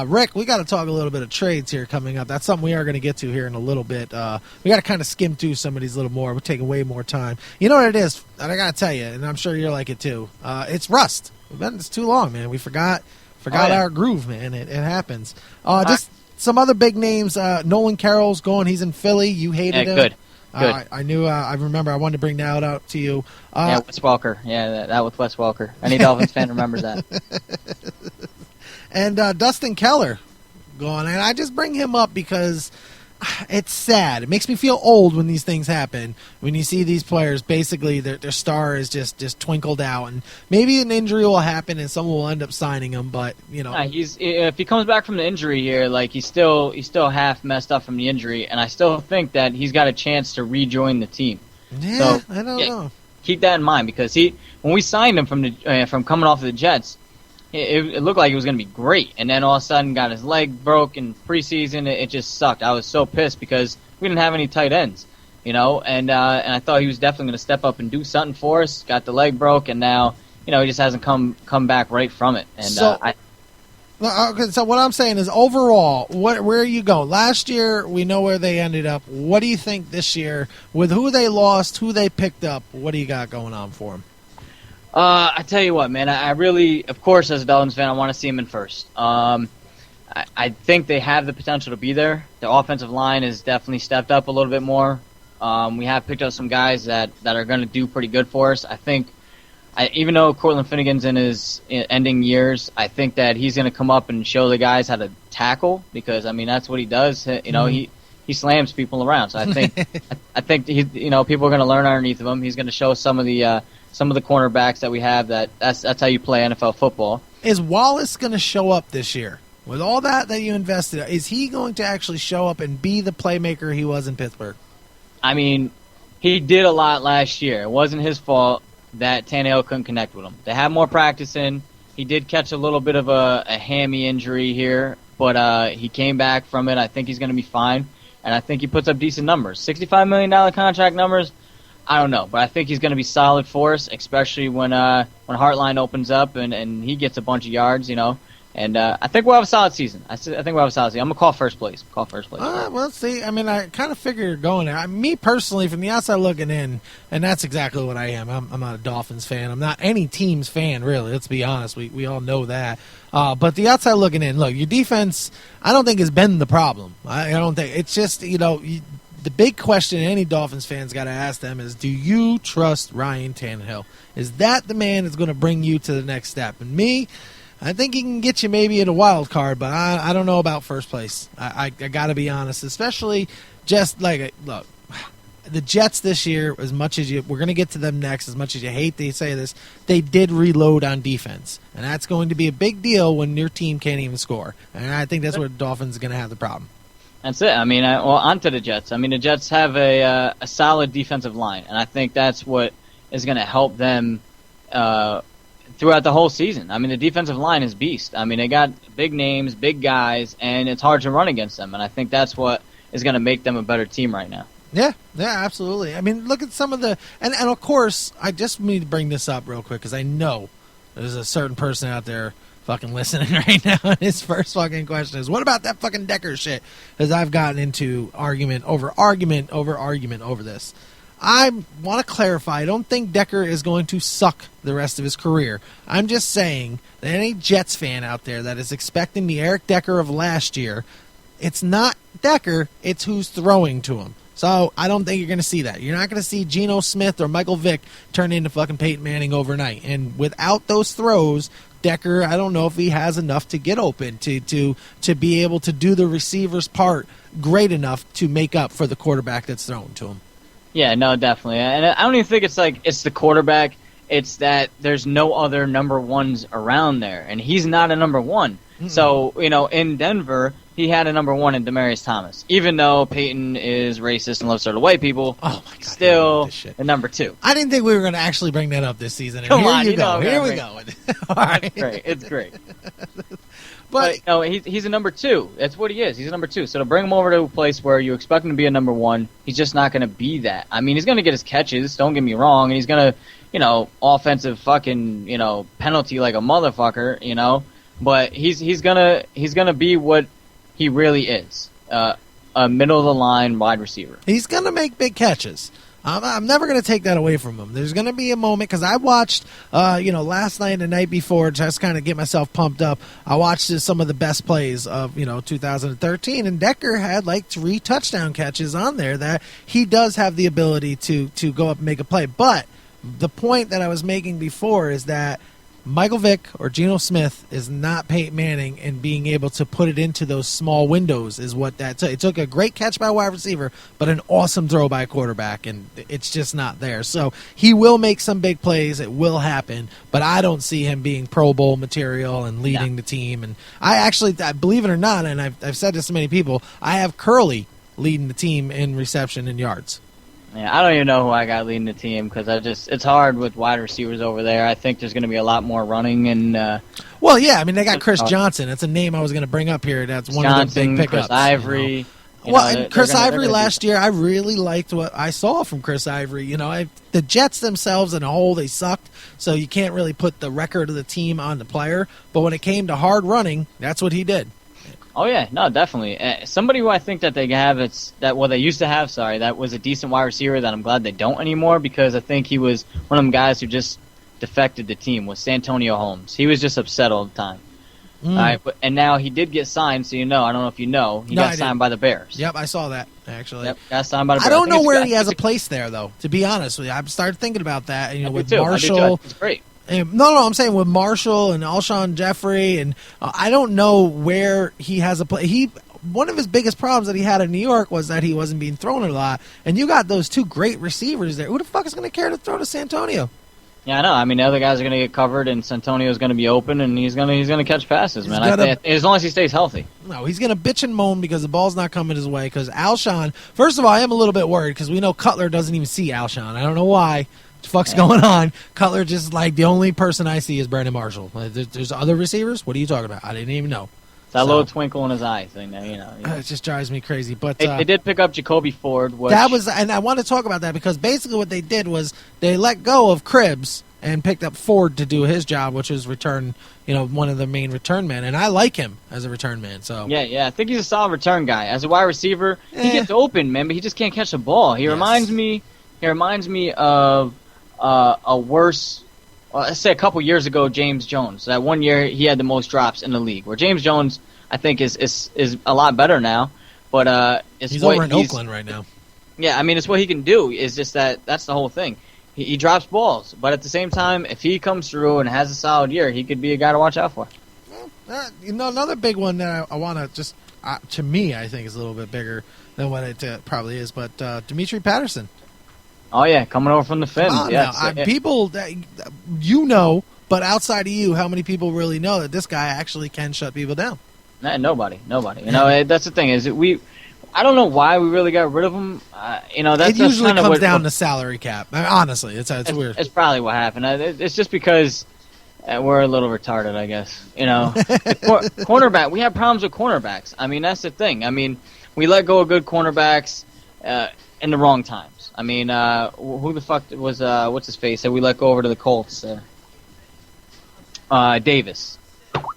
Rick, we got to talk a little bit of trades here coming up. That's something we are going to get to here in a little bit. We got to kind of skim through some of these a little more. We're taking way more time. You know what it is? And I got to tell you, and I'm sure you're like it too. It's rust. It's too long, man. We forgot our groove, man. It happens. Just some other big names. Nolan Carroll's going. He's in Philly. You hated him. Good. I knew. I remember. I wanted to bring that out to you. Wes Welker. Yeah, that with Wes Welker. Any Dolphins fan remembers that. And Dustin Keller going, and I just bring him up because it's sad. It makes me feel old when these things happen. When you see these players, basically their star is just twinkled out, and maybe an injury will happen and someone will end up signing him. But if he comes back from the injury here, like he's still half messed up from the injury, and I still think that he's got a chance to rejoin the team. Yeah, so, I don't know. Keep that in mind because when we signed him from coming off of the Jets. It looked like it was going to be great, and then all of a sudden got his leg broke in preseason. It just sucked. I was so pissed because we didn't have any tight ends, and I thought he was definitely going to step up and do something for us. Got the leg broke, and now he just hasn't come back right from it. And so what I'm saying is overall, where you go? Last year we know where they ended up. What do you think this year with who they lost, who they picked up? What do you got going on for them? I tell you what, man. I really, of course, as a Dolphins fan, I want to see him in first. I think they have the potential to be there. The offensive line has definitely stepped up a little bit more. We have picked up some guys that are going to do pretty good for us. I think, even though Cortland Finnegan's in his ending years, I think that he's going to come up and show the guys how to tackle because, I mean, that's what he does. He slams people around. So I think people are going to learn underneath of him. He's going to show some of the cornerbacks that we have that's how you play NFL football. Is Wallace going to show up this year? With all that you invested, is he going to actually show up and be the playmaker he was in Pittsburgh? I mean, he did a lot last year. It wasn't his fault that Tannehill couldn't connect with him. They had more practice in. He did catch a little bit of a hammy injury here, but he came back from it. I think he's going to be fine, and I think he puts up decent numbers. $65 million contract numbers, I don't know, but I think he's going to be solid for us, especially when Hartline opens up and he gets a bunch of yards, And I think we'll have a solid season. I think we'll have a solid season. I'm going to call first place. Well, see, I mean, I kind of figure you're going there. Me personally, from the outside looking in, and that's exactly what I am. I'm not a Dolphins fan. I'm not any team's fan, really. Let's be honest. We all know that. But the outside looking in, look, your defense, I don't think has been the problem. I don't think. It's just, the big question any Dolphins fans got to ask them is, do you trust Ryan Tannehill? Is that the man that's going to bring you to the next step? And me, I think he can get you maybe in a wild card, but I don't know about first place. I got to be honest, especially just like, look, the Jets this year, as much as we're going to get to them next, as much as you hate to say this, they did reload on defense. And that's going to be a big deal when your team can't even score. And I think that's where the Dolphins are going to have the problem. That's it. I mean, on to the Jets. I mean, the Jets have a solid defensive line, and I think that's what is going to help them throughout the whole season. I mean, the defensive line is beast. I mean, they got big names, big guys, and it's hard to run against them, and I think that's what is going to make them a better team right now. Yeah, absolutely. I mean, look at some of the – and of course, I just need to bring this up real quick because I know there's a certain person out there fucking listening right now, and his first fucking question is, what about that fucking Decker shit? Because I've gotten into argument over this. I want to clarify, I don't think Decker is going to suck the rest of his career. I'm just saying that any Jets fan out there that is expecting the Eric Decker of last year, it's not Decker, it's who's throwing to him. So I don't think you're going to see that. You're not going to see Geno Smith or Michael Vick turn into fucking Peyton Manning overnight. And without those throws, Decker, I don't know if he has enough to get open to be able to do the receiver's part great enough to make up for the quarterback that's thrown to him. Yeah, no, definitely. And I don't even think it's the quarterback. It's that there's no other number ones around there, and he's not a number one. Mm-mm. So, in Denver, he had a number 1 in Demaryius Thomas. Even though Peyton is racist and loves to hurt white people, Oh my God, still a number 2. I didn't think we were going to actually bring that up this season. And Come here on, you you go. know Here we go. All right. It's great. It's great. But no, he's a number 2. That's what he is. He's a number 2. So to bring him over to a place where you expect him to be a number 1, he's just not going to be that. I mean, he's going to get his catches. Don't get me wrong, and he's going to, offensive fucking, penalty like a motherfucker, But he's gonna be what he really is, a middle of the line wide receiver. he's going to make big catches. I'm never going to take that away from him. There's going to be a moment, because I watched, last night and the night before, just kind of get myself pumped up. I watched some of the best plays of, 2013, and Decker had like 3 touchdown catches on there that he does have the ability to go up and make a play. But the point that I was making before is that Michael Vick or Geno Smith is not Peyton Manning, and being able to put it into those small windows is what that took. It took a great catch by a wide receiver, but an awesome throw by a quarterback, and it's just not there. So he will make some big plays. It will happen, but I don't see him being Pro Bowl material and leading the team. And I believe it or not, and I've said this to many people, I have Curley leading the team in reception and yards. Yeah, I don't even know who I got leading the team because it's hard with wide receivers over there. I think there's going to be a lot more running and. Well, yeah, I mean they got Chris Johnson. That's a name I was going to bring up here. That's one of the big pickups. Chris Ivory. And Chris Ivory last year, I really liked what I saw from Chris Ivory. The Jets themselves in a whole, they sucked, so you can't really put the record of the team on the player. But when it came to hard running, that's what he did. Oh yeah, no, definitely. Somebody who I think that they have, they used to have, that was a decent wide receiver that I'm glad they don't anymore, because I think he was one of them guys who just defected the team, was Santonio Holmes. He was just upset all the time. All right, and now he did get signed, so I don't know if you know, he got signed by the Bears. Yep, I saw that, actually. Yep, got signed by the Bears. I don't know where he has a place there, though, to be honest with you. I've started thinking about that, and with Marshall. It's great. No, I'm saying with Marshall and Alshon Jeffrey, and I don't know where he has a play. One of his biggest problems that he had in New York was that he wasn't being thrown a lot, and you got those 2 great receivers there. Who the fuck is going to care to throw to Santonio? Yeah, I know. I mean, the other guys are going to get covered, and Santonio's going to be open, and he's going to catch passes, man. As long as he stays healthy. No, he's going to bitch and moan because the ball's not coming his way. Because Alshon, first of all, I am a little bit worried because we know Cutler doesn't even see Alshon. I don't know why. What the fuck's going on? Cutler just like the only person I see is Brandon Marshall. There's other receivers? What are you talking about? I didn't even know. That little twinkle in his eye thing, It just drives me crazy. But they did pick up Jacoby Ford. And I want to talk about that because basically what they did was they let go of Cribbs and picked up Ford to do his job, which is return, one of the main return men. And I like him as a return man. So yeah, I think he's a solid return guy. As a wide receiver, he gets open, man, but he just can't catch the ball. He reminds me of a worse, let's say a couple years ago, James Jones. That one year he had the most drops in the league. Where James Jones, I think, is a lot better now. But he's over in Oakland right now. Yeah, I mean, it's what he can do. It's just that's the whole thing. He drops balls, but at the same time, if he comes through and has a solid year, he could be a guy to watch out for. Another big one that I want to just, to me, I think is a little bit bigger than what it probably is, but Dimitri Patterson. Oh, yeah, coming over from the Fins. People, but outside of you, how many people really know that this guy actually can shut people down? Nobody. That's the thing, is I don't know why we really got rid of him. It usually comes down to salary cap. I mean, honestly, it's weird. It's probably what happened. It's just because we're a little retarded, I guess. Cornerback. We have problems with cornerbacks. I mean, that's the thing. I mean, we let go of good cornerbacks in the wrong times. I mean, who the fuck was what's his face that we let go over to the Colts? Davis.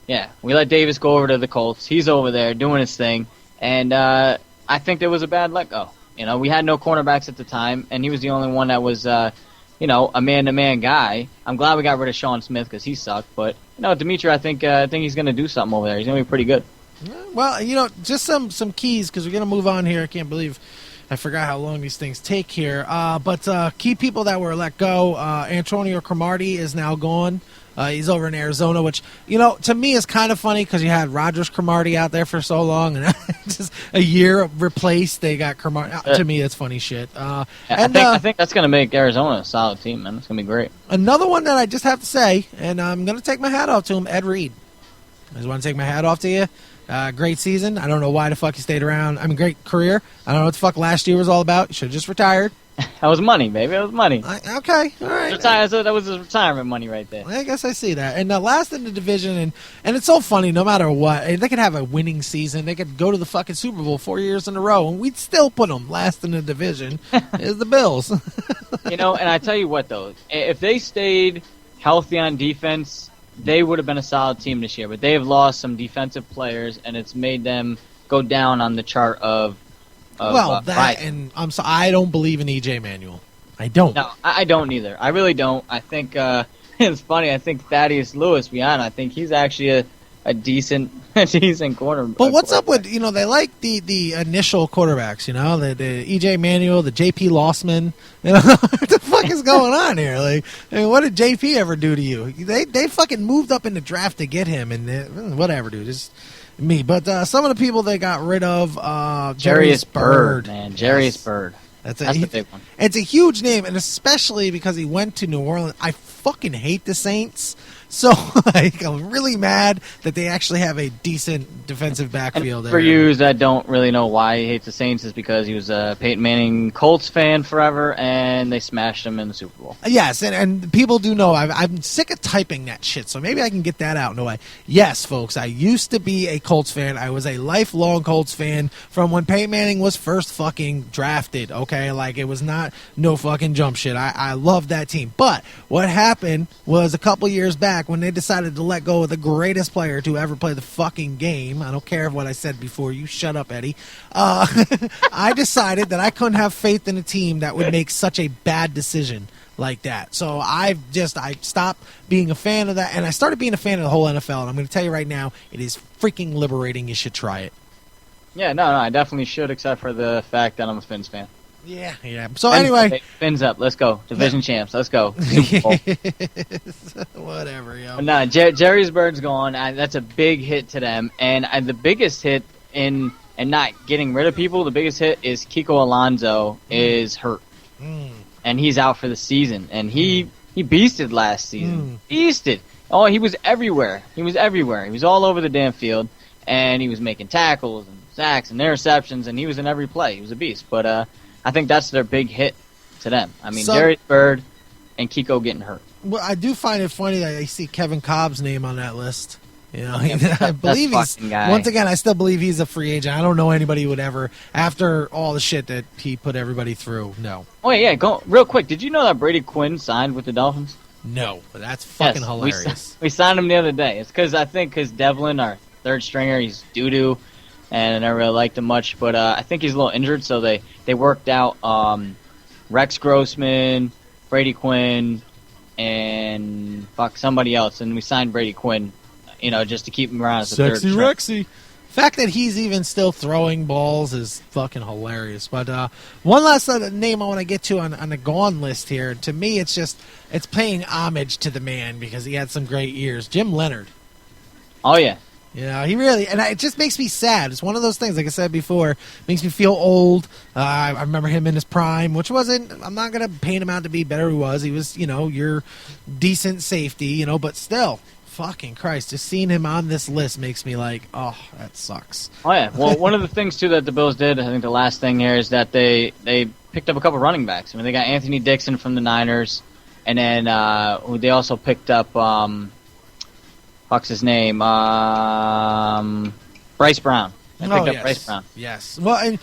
Yeah, we let Davis go over to the Colts. He's over there doing his thing, and I think there was a bad let go. We had no cornerbacks at the time, and he was the only one that was, a man-to-man guy. I'm glad we got rid of Sean Smith because he sucked, but Dimitri, I think he's going to do something over there. He's going to be pretty good. Well, just some keys because we're going to move on here. I can't believe I forgot how long these things take here. But key people that were let go, Antonio Cromartie is now gone. He's over in Arizona, which, to me is kind of funny because you had Rogers Cromartie out there for so long, and just a year replaced, they got Cromartie. To me, that's funny shit. I think that's going to make Arizona a solid team, man. It's going to be great. Another one that I just have to say, and I'm going to take my hat off to him, Ed Reed. I just want to take my hat off to you. Great season. I don't know why the fuck he stayed around. I mean, great career. I don't know what the fuck last year was all about. You should have just retired. That was money, baby. That was money. Okay, all right. That was his retirement money right there. I guess I see that. And last in the division, and it's so funny, no matter what, they could have a winning season. They could go to the fucking Super Bowl 4 years in a row, and we'd still put them last in the division is the Bills. And I tell you what, though, if they stayed healthy on defense, they would have been a solid team this year. But they have lost some defensive players, and it's made them go down on the chart of and I don't believe in EJ Manuel. I don't. No, I don't either. I really don't. I think it's funny. I think Thaddeus Lewis, beyond, I think he's actually a decent corner. But what's up with they like the initial quarterbacks? The EJ Manuel, the JP Lossman. What the fuck is going on here? Like, I mean, what did JP ever do to you? They fucking moved up in the draft to get him, and whatever, dude. Just me. But some of the people they got rid of, Jarius Byrd, man, Jarius Byrd. That's the big one. It's a huge name, and especially because he went to New Orleans. I fucking hate the Saints. So, I'm really mad that they actually have a decent defensive backfield there. For you that don't really know why he hates the Saints is because he was a Peyton Manning Colts fan forever, and they smashed him in the Super Bowl. Yes, and people do know. I'm sick of typing that shit, so maybe I can get that out in a way. Yes, folks, I used to be a Colts fan. I was a lifelong Colts fan from when Peyton Manning was first fucking drafted, okay? Like, it was not no fucking jump shit. I love that team. But what happened was a couple years back, when they decided to let go of the greatest player to ever play the fucking game. I don't care what I said before. You shut up, Eddie. I decided that I couldn't have faith in a team that would make such a bad decision like that. So I stopped being a fan of that, and I started being a fan of the whole NFL. And I'm going to tell you right now, it is freaking liberating. You should try it. Yeah, no, I definitely should, except for the fact that I'm a Fins fan. Yeah. So anyway, Fins up. Let's go. Division champs. Let's go. Super Bowl. Whatever, yo. But nah, Jerry's Bird's gone. That's a big hit to them. And the biggest hit in not getting rid of people, the biggest hit is Kiko Alonso is hurt. And he's out for the season. And he beasted last season. Beasted. Oh, he was everywhere. He was all over the damn field. And he was making tackles and sacks and interceptions. And he was in every play. He was a beast. But I think that's their big hit to them. I mean, Jerry Bird and Kiko getting hurt. Well, I do find it funny that I see Kevin Cobb's name on that list. I believe he's once again. I still believe he's a free agent. I don't know anybody who would ever, after all the shit that he put everybody through. No. Oh yeah, go real quick. Did you know that Brady Quinn signed with the Dolphins? No, but that's fucking hilarious. We signed him the other day. It's because Devlin, our third stringer, he's doo-doo. And I never really liked him much, but I think he's a little injured, so they worked out Rex Grossman, Brady Quinn, and somebody else, and we signed Brady Quinn, just to keep him around as a third string. Rexy. The fact that he's even still throwing balls is fucking hilarious. But one last name I want to get to on the gone list here. To me, it's paying homage to the man because he had some great years. Jim Leonard. Oh yeah. He really, and it just makes me sad. It's one of those things, like I said before, makes me feel old. I remember him in his prime, which wasn't, I'm not going to paint him out to be better than he was. He was, your decent safety, but still, fucking Christ, just seeing him on this list makes me like, oh, that sucks. Oh, yeah. Well, one of the things, too, that the Bills did, I think the last thing here is that they picked up a couple running backs. I mean, they got Anthony Dixon from the Niners, and then they also picked up, what's his name? Bryce Brown. Yes. Bryce Brown. Yes. Well, and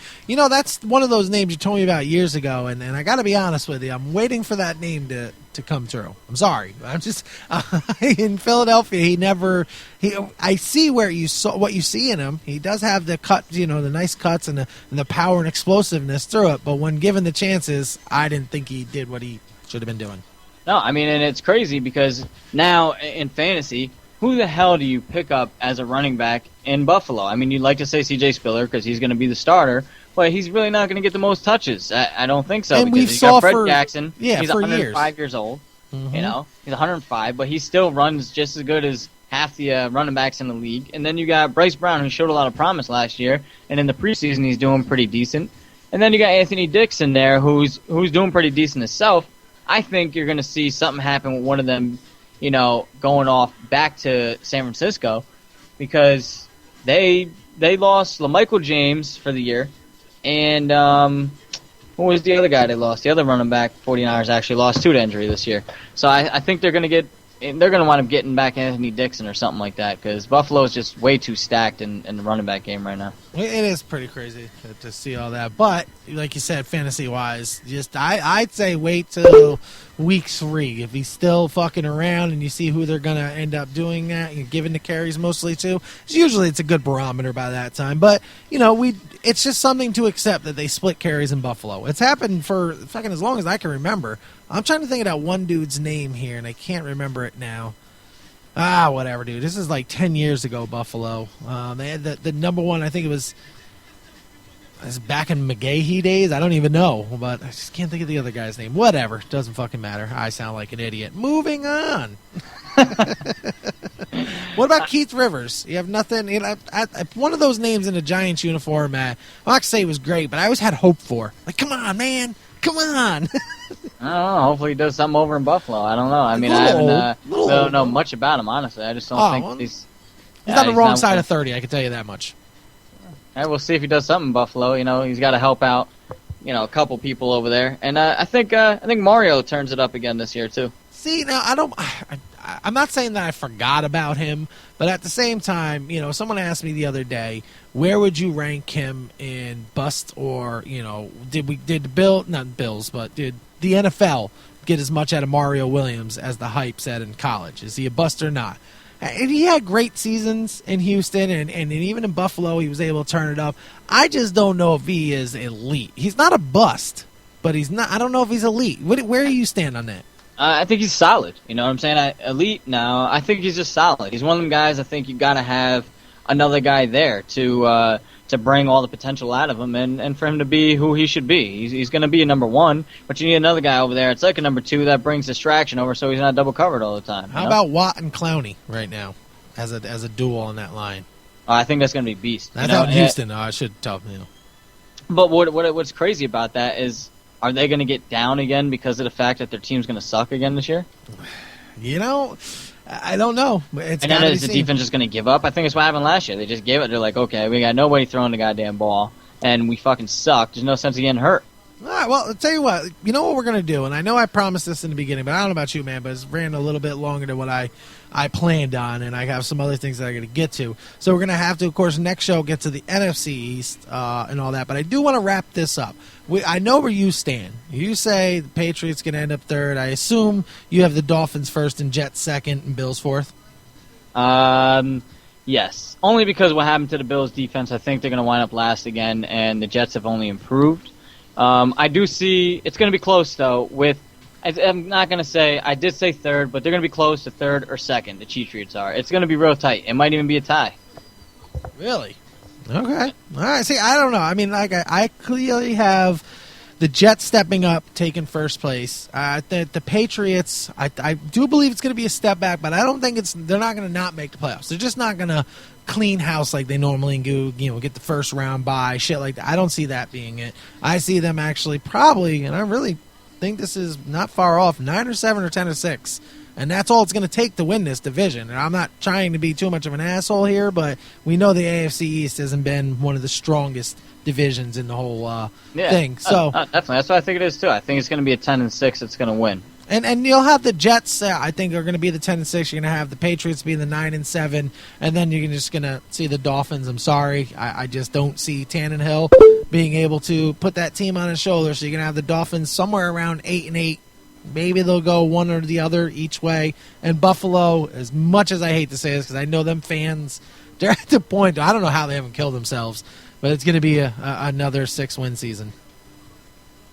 that's one of those names you told me about years ago, and I got to be honest with you, I'm waiting for that name to come true. I'm sorry. I'm just in Philadelphia. I see what you see in him. He does have the cut, the nice cuts and the power and explosiveness through it. But when given the chances, I didn't think he did what he should have been doing. No, I mean, and it's crazy because now in fantasy, who the hell do you pick up as a running back in Buffalo? I mean, you'd like to say C.J. Spiller because he's going to be the starter, but he's really not going to get the most touches. I don't think so. And because you got Fred Jackson. Yeah, he's 105 years old. Mm-hmm. He's 105, but he still runs just as good as half the running backs in the league. And then you got Bryce Brown, who showed a lot of promise last year, and in the preseason he's doing pretty decent. And then you got Anthony Dixon there, who's doing pretty decent himself. I think you're going to see something happen with one of them, going off back to San Francisco, because they lost LaMichael James for the year, and what was the other guy they lost? The other running back, 49ers actually lost to injury this year. So I think they're going to wind up getting back Anthony Dixon or something like that, because Buffalo is just way too stacked in the running back game right now. It is pretty crazy to see all that. But, like you said, fantasy-wise, I'd say wait till week 3. If he's still fucking around and you see who they're going to end up doing that and giving the carries mostly to, usually it's a good barometer by that time. But, it's just something to accept that they split carries in Buffalo. It's happened for fucking as long as I can remember. I'm trying to think of that one dude's name here, and I can't remember it now. Whatever, dude. This is like 10 years ago, Buffalo. They had the number one, I think it was back in McGahee days. I don't even know, but I just can't think of the other guy's name. Whatever. Doesn't fucking matter. I sound like an idiot. Moving on. What about Keith Rivers? You have nothing. One of those names in a Giants uniform, I'm not going to say it was great, but I always had hope for. Like, come on, man. Come on. I don't know. Hopefully he does something over in Buffalo. I don't know. I mean, I don't know much about him, honestly. I just don't think he's on the wrong side of 30, I can tell you that much. All right, we'll see if he does something in Buffalo. He's got to help out, a couple people over there. And I think Mario turns it up again this year, too. See, now, I'm not saying that I forgot about him, but at the same time, someone asked me the other day, where would you rank him in bust or, did the NFL get as much out of Mario Williams as the hype said in college? Is he a bust or not? And he had great seasons in Houston, and even in Buffalo, he was able to turn it up. I just don't know if he is elite. He's not a bust, but he's not. I don't know if he's elite. Where do you stand on that? I think he's solid. You know what I'm saying? Elite now. I think he's just solid. He's one of them guys. I think you got to have another guy there to bring all the potential out of him and for him to be who he should be. He's going to be a number 1, but you need another guy over there. It's like a number 2 that brings distraction over, so he's not double covered all the time. How about Watt and Clowney right now as a duel on that line? I think that's going to be beast. That's out in Houston. I should tell you. But what's crazy about that is, are they going to get down again because of the fact that their team's going to suck again this year? I don't know. And then is the defense just going to give up? I think it's what happened last year. They just gave it. They're like, okay, we got nobody throwing the goddamn ball, and we fucking suck. There's no sense of getting hurt. All right, well, I'll tell you what. You know what we're going to do? And I know I promised this in the beginning, but I don't know about you, man, but it's ran a little bit longer than what I planned on, and I have some other things that I got to get to. So we're going to have to, of course, next show get to the NFC East and all that. But I do want to wrap this up. I know where you stand. You say the Patriots going to end up third. I assume you have the Dolphins first and Jets second and Bills fourth? Yes. Only because what happened to the Bills' defense, I think they're going to wind up last again, and the Jets have only improved. I do see it's going to be close, though. I'm not going to say, I did say third, but they're going to be close to third or second, the Patriots are. It's going to be real tight. It might even be a tie. Really? Okay. All right. See, I don't know. I mean, like I clearly have the Jets stepping up, taking first place. The Patriots, I do believe it's going to be a step back, but I don't think they're not going to not make the playoffs. They're just not going to clean house like they normally do, get the first round bye, shit like that. I don't see that being it. I see them actually probably, and I really think this is not far off, 9 or 7 or 10 or 6. And that's all it's going to take to win this division. And I'm not trying to be too much of an asshole here, but we know the AFC East hasn't been one of the strongest divisions in the whole thing. So definitely, that's what I think it is too. I think it's going to be a 10-6 that's going to win. And you'll have the Jets. I think are going to be the 10-6. You're going to have the Patriots be the 9-7, and then you're just going to see the Dolphins. I'm sorry, I just don't see Tannehill being able to put that team on his shoulders. So you're going to have the Dolphins somewhere around 8-8. Maybe they'll go one or the other each way. And Buffalo, as much as I hate to say this, because I know them fans, they're at the point. I don't know how they haven't killed themselves, but it's going to be another 6-win season.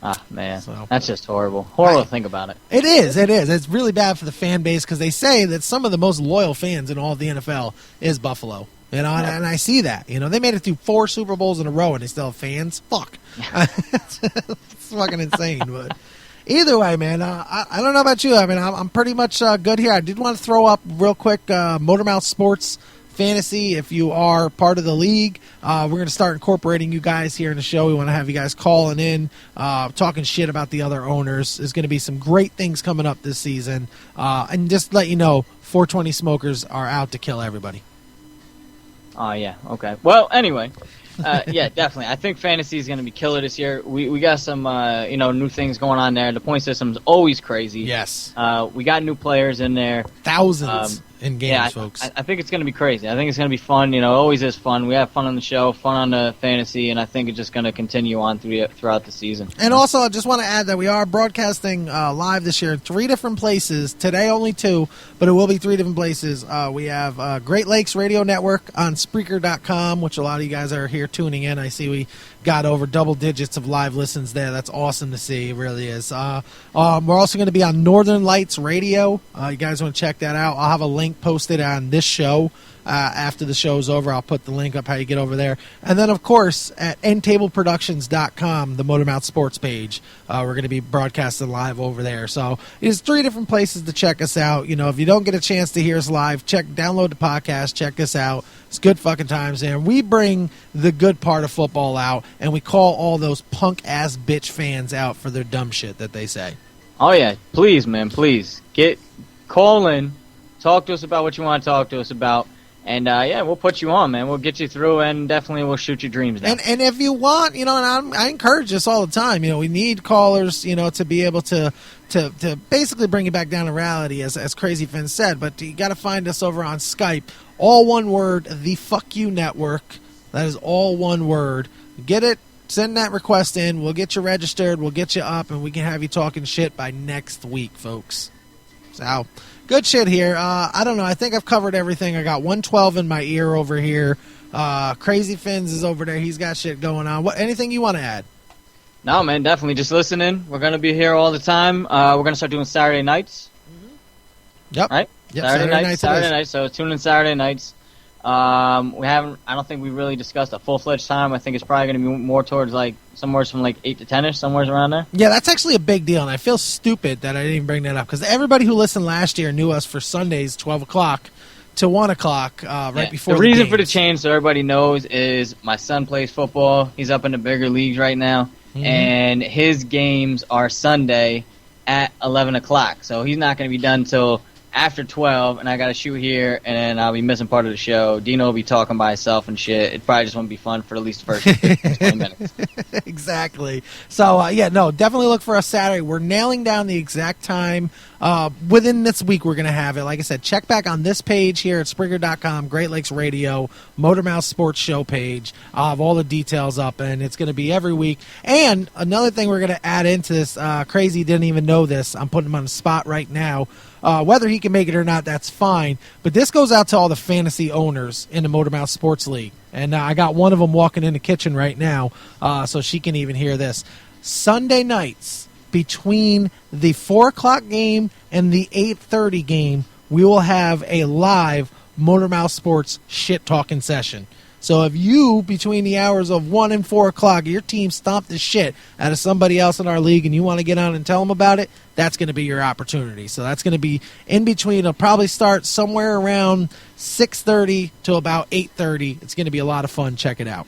Ah, man, that's just horrible. Horrible to think about it. It is. It's really bad for the fan base because they say that some of the most loyal fans in all of the NFL is Buffalo. And I see that. They made it through 4 Super Bowls in a row and they still have fans. Fuck. It's fucking insane. But either way, man, I don't know about you. I mean, I'm pretty much good here. I did want to throw up real quick Motormouth Sports Fantasy. If you are part of the league, we're going to start incorporating you guys here in the show. We want to have you guys calling in, talking shit about the other owners. There's going to be some great things coming up this season. And just let you know, 420 smokers are out to kill everybody. Oh, yeah. Okay. Well, anyway. Yeah, definitely. I think fantasy is going to be killer this year. We got some, new things going on there. The point system's always crazy. Yes. We got new players in there. Thousands in games, yeah, folks. I think it's going to be crazy. I think it's going to be fun. It always is fun. We have fun on the show, fun on the fantasy, and I think it's just going to continue on throughout the season. And also, I just want to add that we are broadcasting live this year in 3 different places. Today, only 2, but it will be 3 different places. We have Great Lakes Radio Network on Spreaker.com, which a lot of you guys are here tuning in. I see we got over double digits of live listens there. That's awesome to see. It really is. We're also going to be on Northern Lights Radio. You guys want to check that out. I'll have a link posted on this show. After the show's over, I'll put the link up how you get over there. And then, of course, at endtableproductions.com, the Motormouth Sports page, we're going to be broadcasting live over there. So there's 3 different places to check us out. If you don't get a chance to hear us live, download the podcast, check us out. It's good fucking times, and we bring the good part of football out, and we call all those punk-ass bitch fans out for their dumb shit that they say. Oh, yeah. Please, man, please. Call in. Talk to us about what you want to talk to us about. And, we'll put you on, man. We'll get you through, and definitely we'll shoot your dreams down. And if you want, and I encourage this all the time, we need callers, to be able to basically bring it back down to reality, as Crazy Finn said. But you got to find us over on Skype. All one word, the Fuck You Network. That is all one word. Get it. Send that request in. We'll get you registered. We'll get you up, and we can have you talking shit by next week, folks. So, good shit here. I don't know. I think I've covered everything. I got 112 in my ear over here. Crazy Fins is over there. He's got shit going on. Anything you want to add? No, man, definitely. Just listen in. We're going to be here all the time. We're going to start doing Saturday nights. Yep. Right? Yep. Saturday nights. So tune in Saturday nights. I don't think we really discussed a full-fledged time. I think it's probably going to be more towards somewhere from 8 to 10ish, somewhere around there. Yeah, that's actually a big deal, and I feel stupid that I didn't even bring that up because everybody who listened last year knew us for Sundays 12 o'clock to 1 o'clock right before the reason games. for the change, so everybody knows, is my son plays football. He's up in the bigger leagues right now, and his games are Sunday at 11 o'clock. So he's not going to be done until after 12, and I got to shoot here, and then I'll be missing part of the show. Dino will be talking by himself and shit. It probably just won't be fun for at least the first 20 minutes. Exactly. So, definitely look for us Saturday. We're nailing down the exact time. Within this week, we're going to have it. Like I said, check back on this page here at Spreaker.com, Great Lakes Radio, Motormouth Sports Show page. I'll have all the details up, and it's going to be every week. And another thing we're going to add into this, Crazy didn't even know this. I'm putting him on the spot right now. Whether he can make it or not, that's fine. But this goes out to all the fantasy owners in the Motormouth Sports League. And I got one of them walking in the kitchen right now, so she can even hear this. Sunday nights, between the 4 o'clock game and the 8:30 game, we will have a live Motormouth Sports shit-talking session. So if you, between the hours of 1 and 4 o'clock, your team stomped the shit out of somebody else in our league and you want to get on and tell them about it, that's going to be your opportunity. So that's going to be in between. It'll probably start somewhere around 6:30 to about 8:30. It's going to be a lot of fun. Check it out.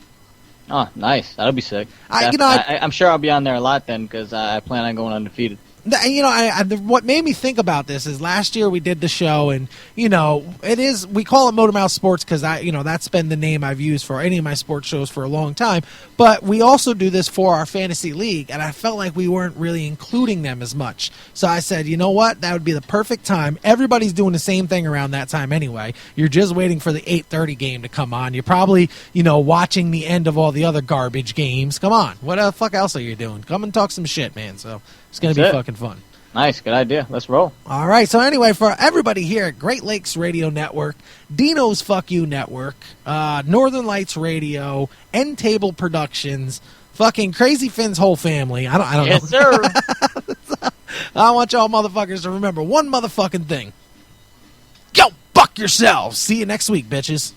Oh, nice. That'll be sick. I'm sure I'll be on there a lot then because I plan on going undefeated. What made me think about this is last year we did the show, and we call it Motormouth Sports because that's been the name I've used for any of my sports shows for a long time. But we also do this for our fantasy league, and I felt like we weren't really including them as much. So I said, you know what? That would be the perfect time. Everybody's doing the same thing around that time anyway. You're just waiting for the 8:30 game to come on. You're probably watching the end of all the other garbage games. Come on, what the fuck else are you doing? Come and talk some shit, man. So it's gonna be fucking fun. Nice, good idea. Let's roll. All right, so anyway, for everybody here at Great Lakes Radio Network, Dino's Fuck You Network, Northern Lights Radio, End Table Productions, fucking Crazy Finn's whole family. I don't know. Yes, sir. I want y'all motherfuckers to remember one motherfucking thing. Go fuck yourselves. See you next week, bitches.